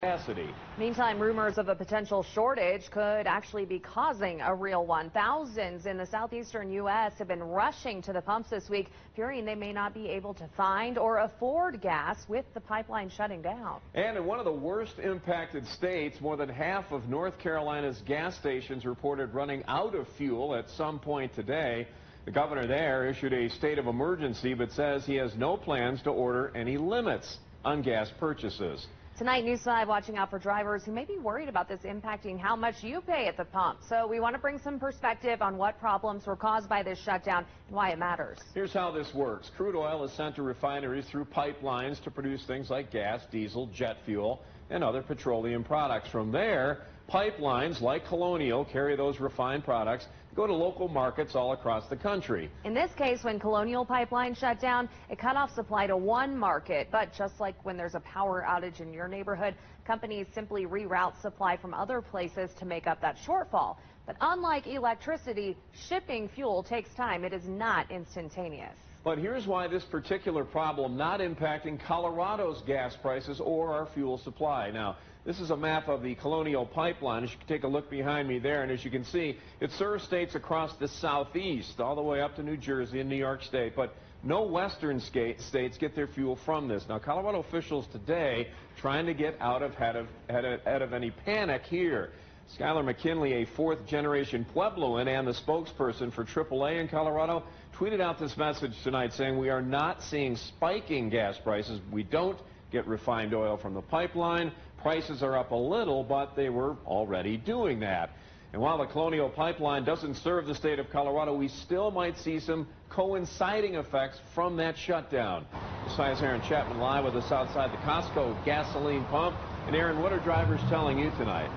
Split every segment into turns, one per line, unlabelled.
capacity.
Meantime, rumors of a potential shortage could actually be causing a real one. Thousands in the southeastern U.S. have been rushing to the pumps this week, fearing they may not be able to find or afford gas with the pipeline shutting down.
And in one of the worst impacted states, more than half of North Carolina's gas stations reported running out of fuel at some point today. The governor there issued a state of emergency, but says he has no plans to order any limits on gas purchases.
Tonight, News 5 watching out for drivers who may be worried about this impacting how much you pay at the pump. So we want to bring some perspective on what problems were caused by this shutdown and why it matters.
Here's how this works. Crude oil is sent to refineries through pipelines to produce things like gas, diesel, jet fuel, and other petroleum products. From there, pipelines like Colonial carry those refined products, go to local markets all across the country.
In this case, when Colonial Pipeline shut down, it cut off supply to one market. But just like when there's a power outage in your neighborhood, companies simply reroute supply from other places to make up that shortfall. But unlike electricity, shipping fuel takes time. It is not instantaneous.
But here's why this particular problem not impacting Colorado's gas prices or our fuel supply. Now, this is a map of the Colonial Pipeline. As you can take a look behind me there, and as you can see, it serves states across the southeast, all the way up to New Jersey and New York State. But no western states get their fuel from this. Now, Colorado officials today trying to get out of any panic here. Skylar McKinley, a fourth-generation Puebloan and the spokesperson for AAA in Colorado, tweeted out this message tonight saying, "We are not seeing spiking gas prices. We don't get refined oil from the pipeline. Prices are up a little, but they were already doing that." And while the Colonial Pipeline doesn't serve the state of Colorado, we still might see some coinciding effects from that shutdown. This is Aaron Chapman live with us outside the Costco gasoline pump. And Aaron, what are drivers telling you tonight?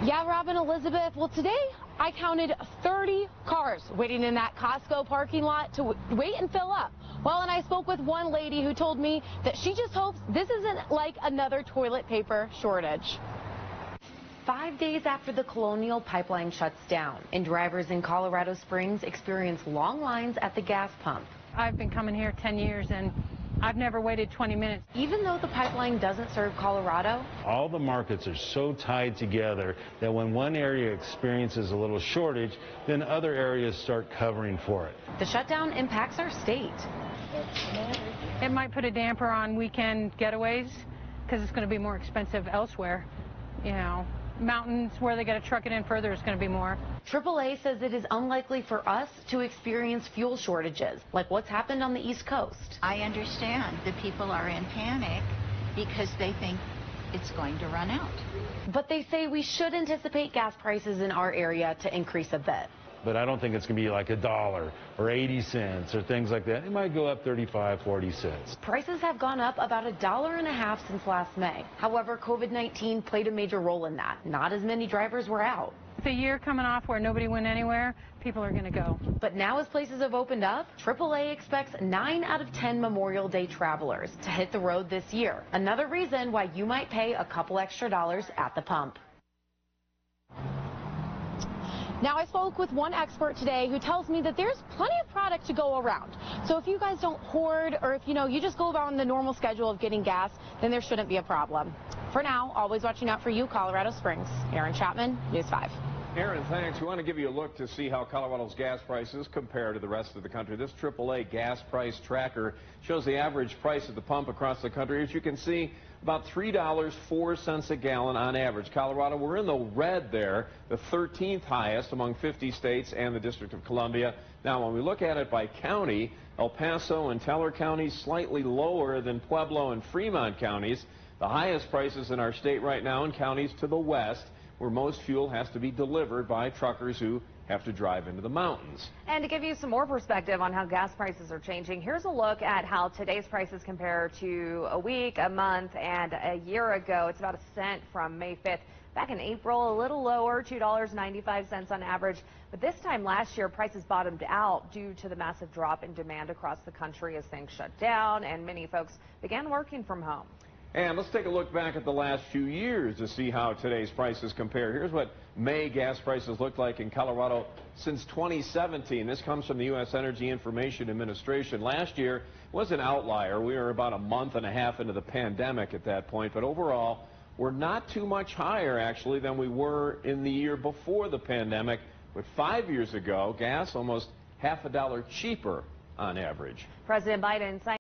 Yeah, Robin, Elizabeth. Well, today I counted 30 cars waiting in that Costco parking lot to wait and fill up. Well, and I spoke with one lady who told me that she just hopes this isn't like another toilet paper shortage.
5 days after the Colonial Pipeline shuts down, and drivers in Colorado Springs experience long lines at the gas pump.
I've been coming here 10 years and I've never waited 20 minutes.
Even though the pipeline doesn't serve Colorado,
all the markets are so tied together that when one area experiences a little shortage, then other areas start covering for it.
The shutdown impacts our state.
It might put a damper on weekend getaways because it's going to be more expensive elsewhere. You know, mountains where they got to truck it in further is going to be more.
AAA says it is unlikely for us to experience fuel shortages like what's happened on the East Coast.
I understand that people are in panic because they think it's going to run out.
But they say we should anticipate gas prices in our area to increase a bit.
But I don't think it's going to be like $1 or 80 cents or things like that. It might go up 35, 40 cents.
Prices have gone up about $1.50 since last May. However, COVID-19 played a major role in that. Not as many drivers were out.
With a year coming off where nobody went anywhere, people are going to go.
But now as places have opened up, AAA expects 9 out of 10 Memorial Day travelers to hit the road this year. Another reason why you might pay a couple extra dollars at the pump.
Now, I spoke with one expert today who tells me that there's plenty of product to go around. So if you guys don't hoard or if, you just go around the normal schedule of getting gas, then there shouldn't be a problem. For now, always watching out for you, Colorado Springs. Aaron Chapman, News 5.
Aaron, thanks. We want to give you a look to see how Colorado's gas prices compare to the rest of the country. This AAA gas price tracker shows the average price at the pump across the country. As you can see, about $3.04 a gallon on average. Colorado, we're in the red there, the 13th highest among 50 states and the District of Columbia. Now, when we look at it by county, El Paso and Teller counties slightly lower than Pueblo and Fremont counties. The highest prices in our state right now in counties to the west, where most fuel has to be delivered by truckers who have to drive into the mountains.
And to give you some more perspective on how gas prices are changing, here's a look at how today's prices compare to a week, a month, and a year ago. It's about a cent from May 5th. Back in April, a little lower, $2.95 on average. But this time last year, prices bottomed out due to the massive drop in demand across the country as things shut down and many folks began working from home.
And let's take a look back at the last few years to see how today's prices compare. Here's what May gas prices look like in Colorado since 2017. This comes from the U.S. Energy Information Administration. Last year was an outlier. We were about a month and a half into the pandemic at that point, but overall, we're not too much higher, actually, than we were in the year before the pandemic. But 5 years ago, gas almost half a dollar cheaper on average.
President Biden